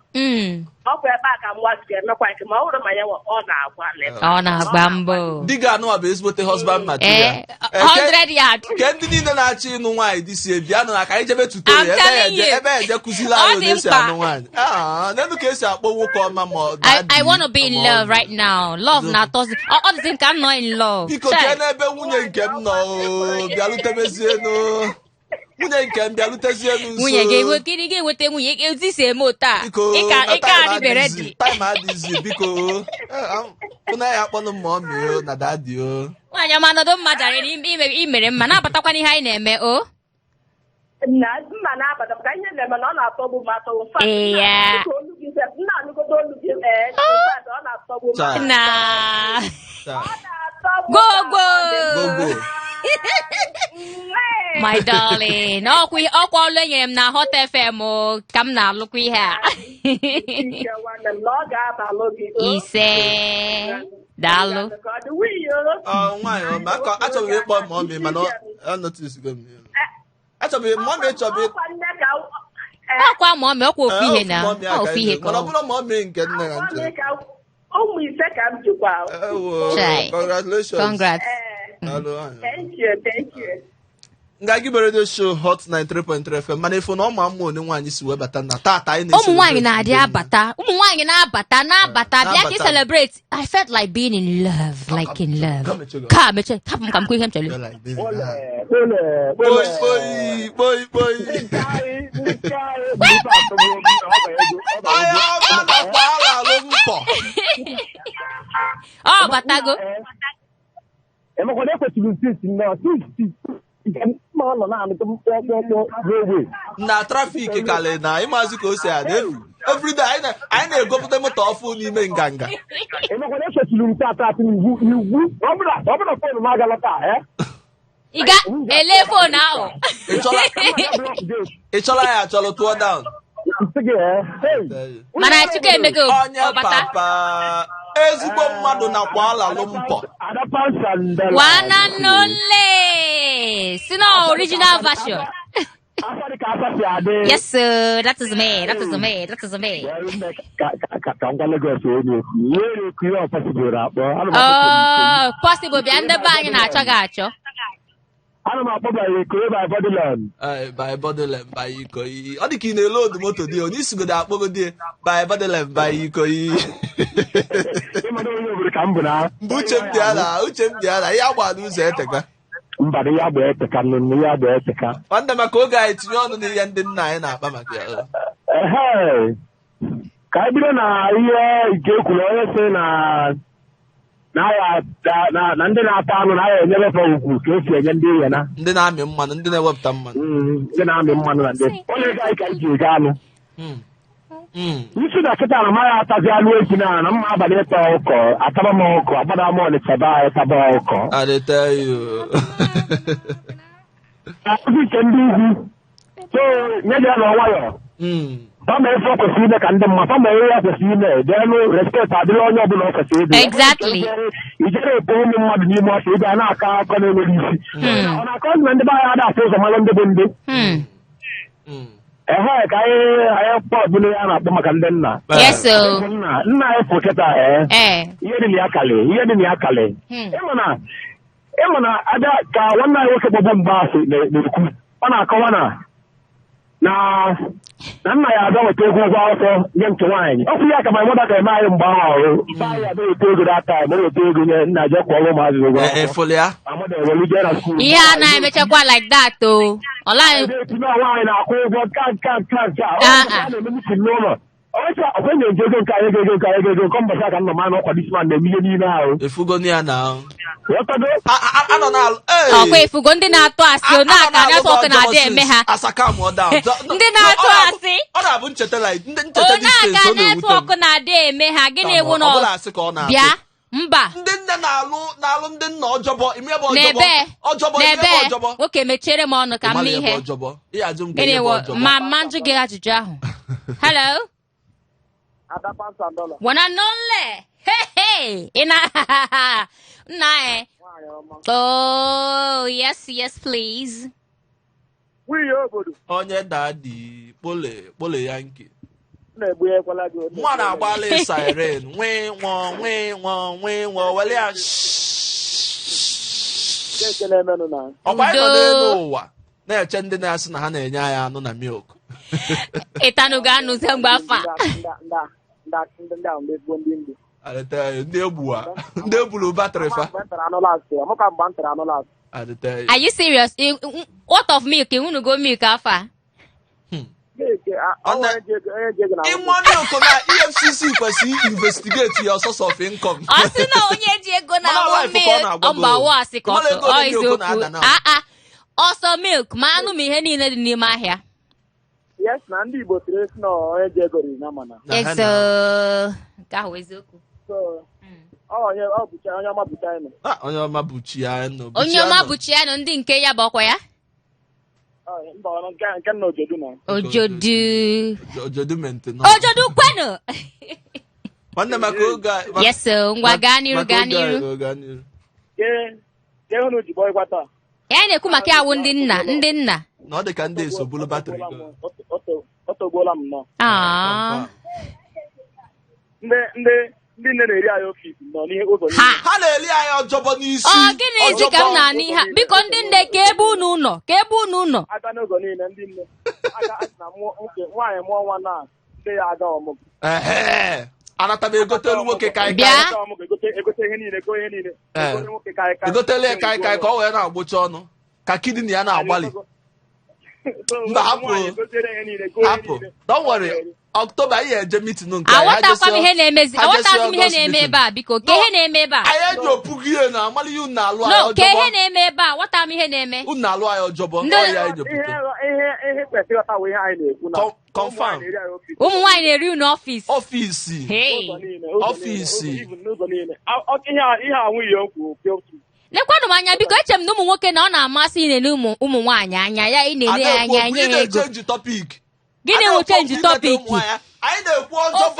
ọkwa ebe a ka m wasị emekwa nke ma ọ bụrụ ma ya ọ na-agbalị ọ na-agba mbọ di ga anụwa bụ ezigbote husband material 100 yard ke ndị niile na-achọ ịnụ nwaanyị dị si ebi anụ na ka anyị jebe tutorial ebe eje kụzila anyị esi anụ nwaanyị n'elu ka esi akpọ nwoke ọma ma I want to be in love right now. Love na tozi ọ dị ka m nọ in love biko ke n'ebe nwunye nke m nọ bịarutebezienu nwunye nke m bịarutezienu nso nwunye ga-enweta nwunye ezi si eme ota ịka adịbere dị time adịzi biko ụna ya akpọnụ m ma ọ mee na dadi o nwaanyị ọma nọdụ mmadụ imere mma na-abatakwa n'ihe anyị na-eme o mma na-abata ka ihe na-eme na ọ na-atọgbu m atọgbu nna anụgodo olu gị ọ na-atọgbu m gogo my darling ọkwa olu enyere m na Hot FM ka m na-alụkwa ihe a ise daalụ nwaanyị ọma achọghị ịkpọ m ọmị mana ọ nọtisigo m achọghị mọmị chọbị ọkwa mọmị ọkwa ofu ihe na ofu ihe ka ọ bụrụ mọmị nke nne ya nche ụmụ ise ka m jikwa congratulations congrats thank you nga gị bere show Hot 93.3 FM mana ifo na ọma mma one nwaanyị si wee bata na tata anyị ụmụ nwaanyị na-adị abata ụmụ nwaanyị na-abata bịa ka celebrate I felt like being in love ka meche hapụ m ka m kwụ ihe m chọrọ ọ batago na trafik kalị na ịmazi ka o si adị everyday anyị na-egopụta moto ọfụ n'ime nganga ị ga-ele fon ahụ ị chọrọ ya achọrọ tụọ down mana Chukwu emego onye papa ezigbo mmadụ nakwa alalụ mpọ wananole si na original version yes sir that is me possible bịa ndị be anyị na-achọ gị achọ ana m akpọ by Bodyland by Ikoyi ọ dị ka ị na-ele odu moto dị onye isigodo akpọgodi by Bodyland by Ikoyi mgbe uche m dị ala ihe agba n'ụzọ eteka nwanne maka oge anyị tinye ọnụ n'ihe ndị nna anyị na-akpa maka ya ka anyị bido na ihe nke ekwuru onye sị na ndị na-ata anụ na ahịa enyebefe ugwu ka esi enye ndị ihe na ndị na-amị mmanụ ndị na-ewepụta mmanụ ndị na-amị mmanụ na ndị onye ga anyị ka anyị ji ege anụ isi na kịta na maghị atazi anụ ezi na mma abalị ịta ụkọ ataba m ụkọ agbada m ọnịcha be anyị taba ụkọ nke ndị ugwu so nye dị ya na nwayọ Fama efo kwesịrị ime ka ndị mma fama ihe ya kwesịrị ime dịnụ respect adịrị onye ọbụla ọ kwesịrị ịdị. Exactly. Ijere epo ụmụ mmadụ n'ime ọsọ ebe a na-aka akọ na-enweghị isi. Ọ na-akọ na ndị be anyị ada-afụ ụzọ mara ndị bụ ndị. Ehe ka anyị ọbụla ya na-akpọ maka ndị nna. Yes sir. Nna anyị fụ kịta ihe dị na ya kalị. Ịmụ na aja ka nwanne anyị nwoke gbọbụ mgba asị na-ekwu ọ na-akọwa na nna ya abịa weta ego ụgwọ akwụkwọ nye nke nwaanyị ọ kwụ ya ka ma mụda ka eme anyị mgbe ahụ ọrụ ibe anyị abịa weta ego n'aka ma weta ego nye nna je kwụọrọ ụmụazị ụgwọ ihe a na-emechakwa like that o etinye nwaanyị na-akwụ ụgwọ nka na-ememisi n'ụlọ ọkwenye nje ego nke anyị ego nke mbọchị aka nna m anụ ọkwa disman na-eme ihe niile ahụ ọkwa efugo ndị na-atụ asị na-aka netwọk na-adị eme ha ndị na-atụ asị na-aka netwọk na-adị eme ha gịnị ewu na bịa mba ndị nne na-alụ ndị nna ọjọbọ n'ebe nwoke mechiere m ọnụ ka m mee ihe gịnị ma njụ gị ajụjụ ahụ hello Wana nole. Hey. Nna Oh, yes, please. Onye daddy, pole Yankee. Mwana agbale siren. Nwe wale ya. Ọgba ịnọ n'elu ụwa. Na-eche ndị na-asị na ha na-enye anyị anụ na milk. Ịtanugo anụ ze mgbe afa. Ndị egburu batrị fa. Are you serious? What of milk? Unu go milk afa? Ịnwa milk na EFCC kwesịrị investigate your source of income. Ọ sị na onye ji ego na-aṅụ milk ọmbawo asị ka ọ eziokwu. Ọsọ milk ma anụ m ihe niile dị n'ime ahịa. Yes, na ndị Igbo tiri esi na onye ji ego ri na mana. Eso nke ahụ eziokwu. Onye ọma bụcha anyị. Onye ọma bụchi anyị. Onye ọma bụchi anyị ndị nke ya bụ ọkwa ya? Mba nke nna Ojodu na. Ojodu maintain. Ojodu kwenu. Nwanne maka oge. Yes, ngwa gaa n'iru. Ke hụnụ ji bọ ịkwata. Ya na-ekwu maka awụ ndị nna. Na ọ dị ka ndị esobulu batrị go. Ọ tọgbuola m nọ. Ndị nne na-eri anyị ofisi nọ n'ihe ụzọ niile. Ha na-eri anyị ọjọbọ n'isi. Gịnị ezi ka m na-anụ ihe biko ndị nne ka ebe unu nọ aga n'ụzọ niile ndị nne aga na nwaanyị mụọ nwa na ndị ya aga ọmụgwọ. Anata m egotelu nwoke kaikai. Egote ihe niile. Egotelu ya kaikai ka ọ wee na-agbụcha ọnụ ka kidney ya na-agbalị. Mba hapụ. Don't worry. October ihe eje meeting nke aghọtakwa m ihe na-eme ebe a biko ka ihe na-eme ebe a anyị eji opugi ihe na amali unu na-alụ anyị ọjọbọ ka ihe na-eme ebe a ghọta m ihe na-eme unu na-alụ anyị ọjọbọ ihe kwesịrị ịghọta ihe anyị na-ekwu na confirm ụmụ nwaanyị na-eri unu ọfịs ihe anwụ ihe okwu lekwanụ m anya biko eche m na ụmụ nwoke na ọ na-amasị inene ụmụ nwaanyị anya ya ịnene ya anya nye ha ego gịnị wụ chenji tọpik ofu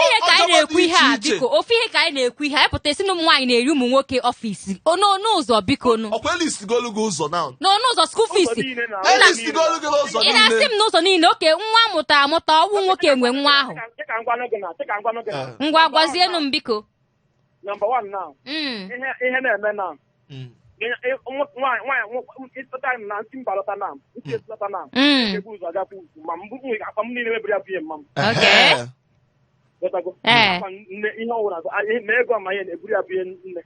ihe ka anyị na-ekwu ihe a biko ofu ihe ka anyị na-ekwu ihe anyị pụta isi na ụmụ nwaanyị na-eri ụmụ nwoke ọfịs n'ụzọ biko n'ụzọ skul fis ị na-asị m n'ụzọ niile oke nwa amụta ọnwụ nwoke nwe nwa ahụ ngwa gwazienụ m biko ihe na-eme na ịtụta na ntị mbalọta na ebu ụzọ agakwu ma akpa m niile mebiri abụ ihe mma m ihe ọwụrụ na ego ma ihe na-eburu abụ ihe nne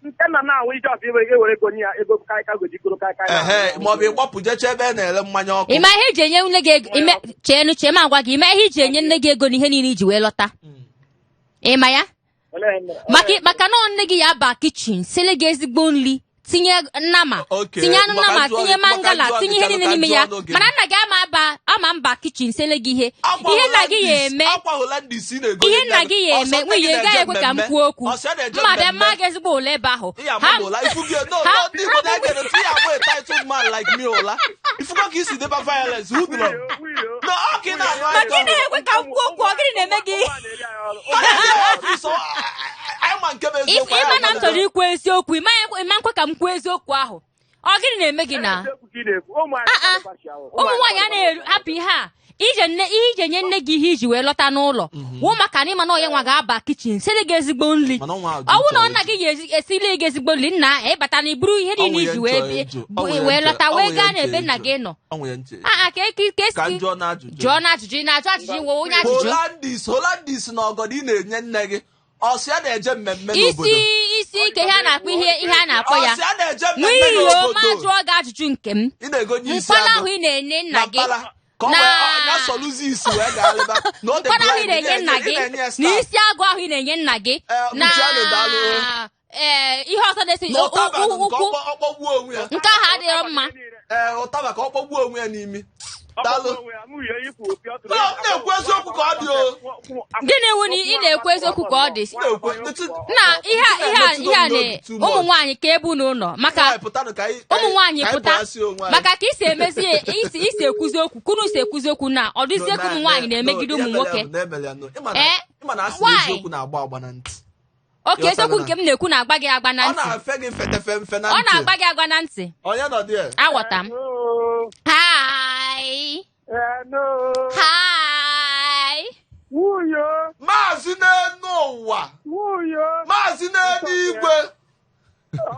nke na na-awụ ije ọsọ ewere ego nye ya ego karịka gojikoro karịka maọbụ ịgbapụ jecha ebe a na-ele mmanya ọkụ ịma ihe iji enye nne gị ego chee ma gwa gị ịma ihe iji enye nne gị ego na ihe niile iji wee lọta ịma ya maka na nne gị ya aba kichin sele gị ezigbo nri tinye nnama tinye anụ nnama tinye mangala tinye ihe niile n'ime ya mana nna gị ama mba kichin sele gị ihe nna gị ya eme ihe nna gị ya eme nwunye ị gaghị ekwe ka m kwuo okwu mmadụ mma gị ezigbo ole ebe ahụ ma gị na-ekwe ka m kwuo okwu ọ gịnị na-eme gị ịma na m chọrọ ikwu eziokwu ịma nkwe ka m kwuo eziokwu ahụ ọ gịnị na-eme gị na ụmụ nwaanyị a na-ahapụ ihe a ije nye nne gị ihe iji wee lọta n'ụlọ wụ maka na ịma na onye nwa ga-aba kichin siri gị ezigbo nri ọwụ na nna gị ga-esili gị ezigbo nri nna ịbata na iburu ihe niile iji wee lọta wee gaa n'ebe nna gị nọ jụọ na ajụjụ ị na-ajụ ajụjụ iwe onye ajụjụ Hollandis na ọgọdọ ị na-enye nne gị ọsịa na-eje mmemme n'obodo isi ike ihe a na-akpọ ihe a na-akpọ ya n'ihi o ma jụọ gị ajụjụ nke m mkpala ahụ ị na-enye nna gị mkpala ahụ ị na-enye nna gị na isi agụ ahụ ị na-enye nna gị na ihe ọzọ na-esi ụkwụ nke ahụ adịghị mma ụtaba ka ọ kpọgbuo onwe ya n'imi na-ekwu eziokwu ka ọ dị gịnị ewu na ị na-ekwu eziokwu ka ọ dị na ihe a ụmụ nwaanyị ka ebu n'ụlọ maka ụmụ nwaanyị pụta maka ka isi emezi isi ekwuzi okwu kunu si ekwuzi okwu na ọ dịzie ka ụmụ nwaanyị na-emegide ụmụ nwoke oke eziokwu nke m na-ekwu na-agba gị agba na ntị ọ na-agba gị agba na ntị aghọta m hi Maazị n'elu ụwa Maazị n'eluigwe ọ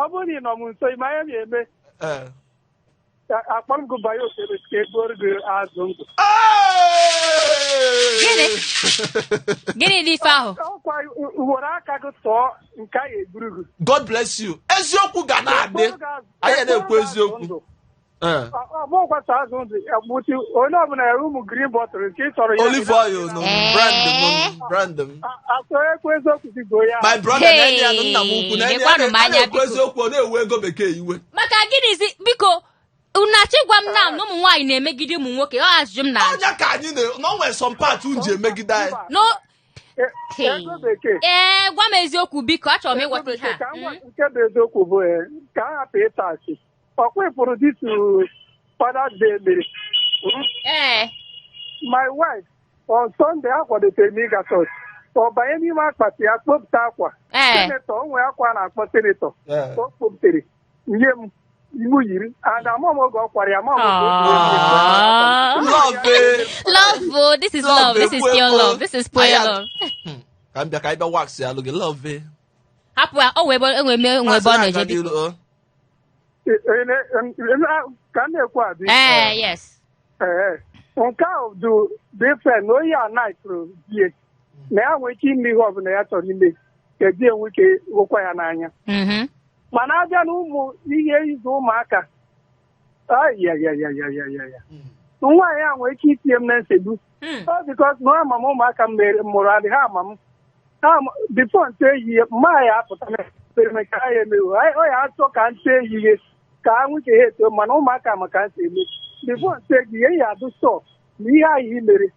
bụrụ na ị nọ m nso ịma ihe na-eme akpọrọ m gị banye okere ka egboro gị azụ ndụ gịnị dị ife ahụ were aka gị tọọ nke a ga-eburu gị God bless you eziokwu ga na-adị anyị na-ekwu eziokwu ọgbọkwasa azụ ndụ egbuti onye ọbụla ya ụmụ green bottle nke ị chọrọ ya olive oil no brand m atọ ekwu eziokwu digo ya my brother na-enye ya nna m ukwu na-enye ekwu eziokwu ọ na-ewe ego bekee iwe maka gịnịzi biko unachi gwa m na ụmụ nwaanyị na-emegide ụmụ nwoke ọ ajụjụ m na-ajụ ọnya ka anyị na o nwere some part nji emegide anyị gwa m eziokwu biko achọrọ m ịghọta ihe a nke bụ eziokwu bụ ka a hapụ ịta asị ọkwa ịpụrụ ditu Father's Day mere my wife on Sunday akwadotere m ịga chọọchị ọ banye n'ime akpati ya kpopụta akwa senetọ o nwere akwa a na-akpọ senetọ o kpopụtere nye m iwu yiri and amam oge ọ kwara ya love this is love this is pure love this is pure love ka m bịa ka ịbịa wax ya alụ gị love hapụ ya o wee ebe ọ na-eje biko ka m na-ekwu adị yes nke ahụ dị different na onye a naịtụrụ die na ya nwee ike ime ihe ọbụla ya chọrọ ime ka di enwe ike hụkwa ya n'anya mana abịa na ụmụ ihe izu ụmụaka nwaanyị a nwee ike itinye m na nsogbu bikos na ama m ụmụaka m mụrụ adị ha ama m bifo nte ehihie mma ya apụta mere ka ha ya emewo ọ ya achọ ka nte ehihie ka ha nwike ha eto mana ụmụaka maka ntị eme bifo nte ehihie ya adụ sọ na ihe ahụ i mere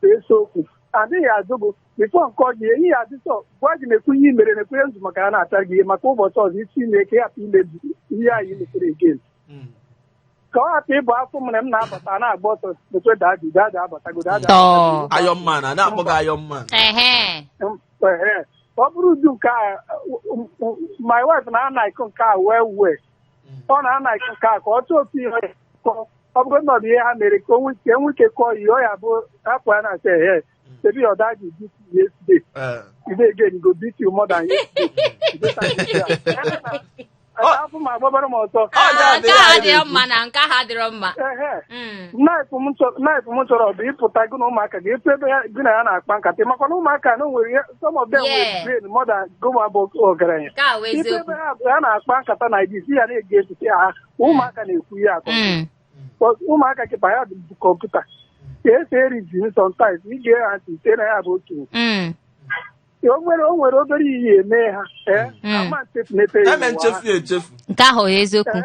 bụ eziokwu adịghị azụ bụ bifo nke ọjị ihe ya adị sọ gwa gị na-ekwu ihe i mere na-ekwenye nzu maka ya na-ata gị ihe maka ụbọchị ọzọ isi ime ka ya hapụ imebi ihe ahụ i metere egen ka ọ hapụ ịbụ afọ m na m na-abata na-agba ọsọ ekwe dada abatago ayọmman a na-akpọ gị ayọmman ọ bụrụ udu nke a my wife na-ana iko nke a wee ọ na-ana iko nke a ka ọ chọọ otu ihe ọ bụrụ na ọ bụ ihe ha mere ka enwe ike kọọ ihe ọ ya bụ hapụ ya na-asa ehe maybe your dad will beat you yesterday today again he go beat you more than yesterday afọ m agbabara m ọtọ nke ha dịrọ mma na nke ha dịrọ mma naịfụ m chọrọ bụ ịpụta gị na ụmụaka gị epe ebe gị na ya na-akpa nkata maka na ụmụaka na nwere some of them nwere brain more than gụwa bụ ọgaranya ipe ebe ha na-akpa nkata na iji ya na-ege echiche ha ụmụaka na-ekwu ihe atọ ụmụaka kịta ya bụ kọmputa ka esi eriji sometimes ige ha ntị ite na ya bụ okenye o nwere obere ihe eme ha ama echefu nke ahụ eziokwu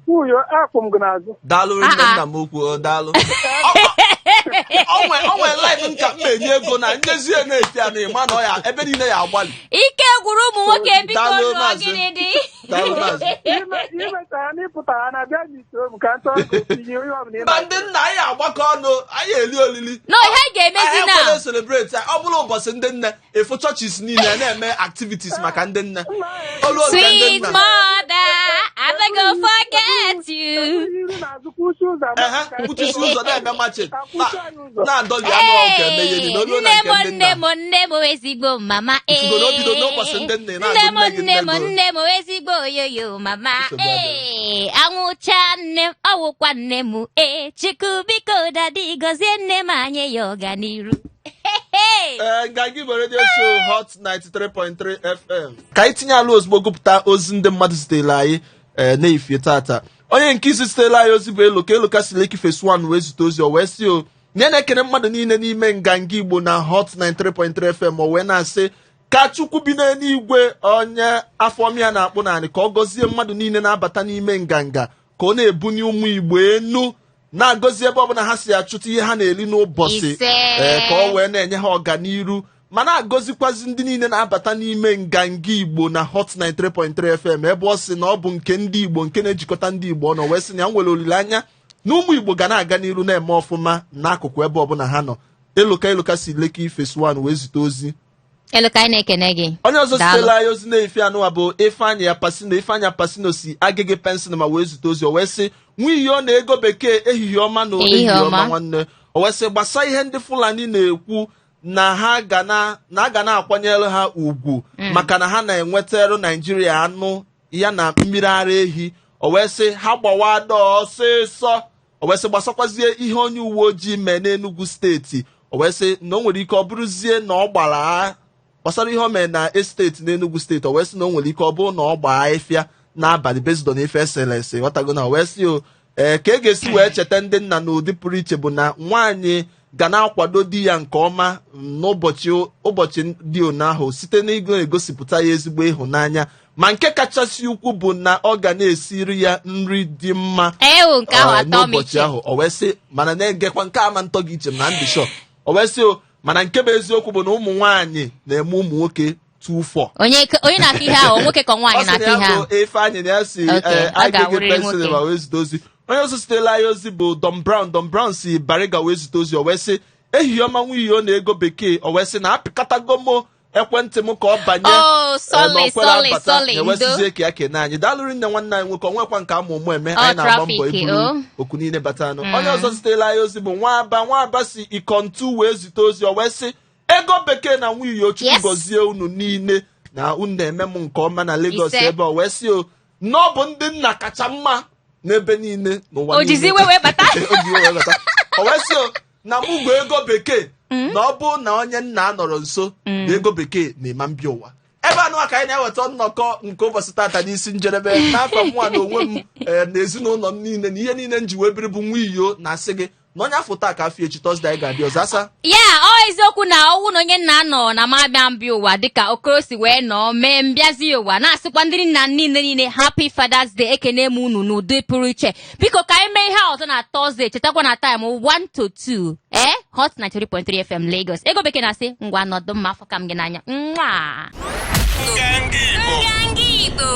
nwunye akwụ m gị n'azụ daalụ nna m okwu daalụ o nwere live nka m na-enye ego na njezie na-efi ya na ịma na ọya ebe niile ya agbalị ike gwuru ụmụ nwoke biko nụọ gịnị dị imetara na ịpụtara na bịa n'ite m ka ntọ tinye onye ọbụla ma ndị nna anyị agbakọ ọnụ anyị eli olili no ihe ga-emezi na anyị celebrate ọ bụla ụbọchị ndị nne efu churches niile na-eme activities maka ndị nne sweet mother I will go forget you kwuchisi ụzọ na-eme machin na-adọli anụ ọka eme ihe niile olu na nke ndị nna nne m ezigbo mama bido n'ụbọchị ndị nne na-agụ nne m ezigbo oyoyo mama anwụcha nne m ọwụkwa nne m Chukwu biko dadi gọzie nne m anyị ya ọganiru Nganga Igbo Radio Show Hot 93.3 FM ka anyị tinye alụ ozugbo gụpụta ozi ndị mmadụ zitere anyị na-efie tata onye nke isi zitere anyị ozi bụ Eloka si Lekki Phase 1 wee zute ozi o wee si o nye na-ekene mmadụ niile n'ime Nganga Igbo na Hot 93.3 FM o wee na-asị ka Chukwu bi n'eluigwe onye afọmịa na-akpụ naanị ka ọ gọzie mmadụ niile na-abata n'ime nganga ka ọ na-ebunye ụmụ Igbo enu na-agọzi ebe ọbụla ha si achụta ihe ha na-eri n'ụbọchị ka ọ wee na-enye ha ọganiru ma na-agọzikwazi ndị niile na-abata n'ime Nganga Igbo na Hot 93.3 FM ebe ọ sị na ọ bụ nke ndị Igbo nke na-ejikọta ndị Igbo ọnụ wee sị na ya nwere olileanya na ụmụ Igbo ga na-aga n'iru na-eme ọfụma n'akụkụ ebe ọbụla ha nọ. Eloka si Lekki Phase 1 wee zute ozi. Eloka na-ekene gị onye ọzọ sitela anyị ozi na-efi anụwa bụ Ifeanyị Apasino si Agege Pensil ma wee zute ozi o wee sị nwa iyi ọ na-ego bekee ehihie ọma na ehihie ọma nwanne o wee sị gbasa ihe ndị Fulani na-ekwu na ha ga na-akwanyere ha ugwu maka na ha na-enwetara Naijiria anụ ya na mmiri ara ehi o wee sị ha gbawa dọọ ọsịsọ o wee sị gbasakwazie ihe onye uwe ojii mee n'Enugu steeti o wee sị na o nwere ike ọ bụrụzie na ọ gbara gbasara ihe o mere na esteti n'Enugu steeti o wee sị na o nwere ike ọ bụrụ na ọ gbaa ịfịa n'abalị bezdo na ife eselese ghọtago na o wee sị o ka e ga-esi wee cheta ndị nna n'ụdị pụrụ iche bụ na nwaanyị ga na-akwado di ya nke ọma n'ụbọchị dị ahụ site n'ịgo egosipụta ya ezigbo ịhụnanya ma nke kachasị ukwu bụ na ọ ga na-esiri ya nri dị mma n'ụbọchị ahụ o wee sị mana na-egekwa nke ama ntọ gị iche na ndị shọ o wee sị o mana nke bụ eziokwu bụ na ụmụ nwaanyị na-eme ụmụ nwoke 2-4 onye na-aka ihe ahụ nwoke ka nwaanyị na-aka ihe ahụ Ifeanyị na ya si Agege Pensil ma wee zute ozi onye ọzọ sitela anyị ozi bụ Don Brown si Bariga wee zute ozi o wee sị ehihie ọma nwunye ọ na-ego bekee o wee sị na apịkọtago m ekwentị m ka ọ banye n'ọkwere abata na-ewesizie ka ya kene anyị daalụrị nne nwanne anyị nwoke onwekwa nke ama ụmụ eme anyị na-agba mbọ eburu okwu niile batanụ onye ọzọ sitela anyị ozi bụ Nwaba si Ikontu wee zute ozi o wee sị ego bekee na nwunye Chukwu gọzie unu niile na unu na-eme m nke ọma na Lagos ebe o wee sị o na ọ bụ ndị nna kacha mma n'ebe niile n'ụwa niile o wee sị o na mụ bụ ego bekee na ọ bụ na onye nna anọrọ nso na ego bekee na-ema mbịa ụwa ebe anụ ka anyị na-eweta nnọkọ nke ụbọchị tata n'isi njedebe n'afọ mụnwa na onwe m na ezinụlọ m niile na ihe niile m ji wee biri bụ nwa iyo na-asị gị na onye afọ taa ka afọ echi Tọzdee anyị ga-adị ọzọ asa ya ọ eziokwu na ọnwụ na onye nna nọ na mabịa mbịa ụwa dịka Okoro si wee nọ mee mbịazi ụwa na-asịkwa ndị nna niile Happy Father's Day ekene m unu n'ụdị pụrụ iche biko ka anyị mee ihe ọzọ na Tọzdee chetakwa na time 1 to 2 Hot 93.3 FM Lagos ego bekee na-asị ngwa nọdụ mma afọ ka m gị n'anya nwa Nganga Igbo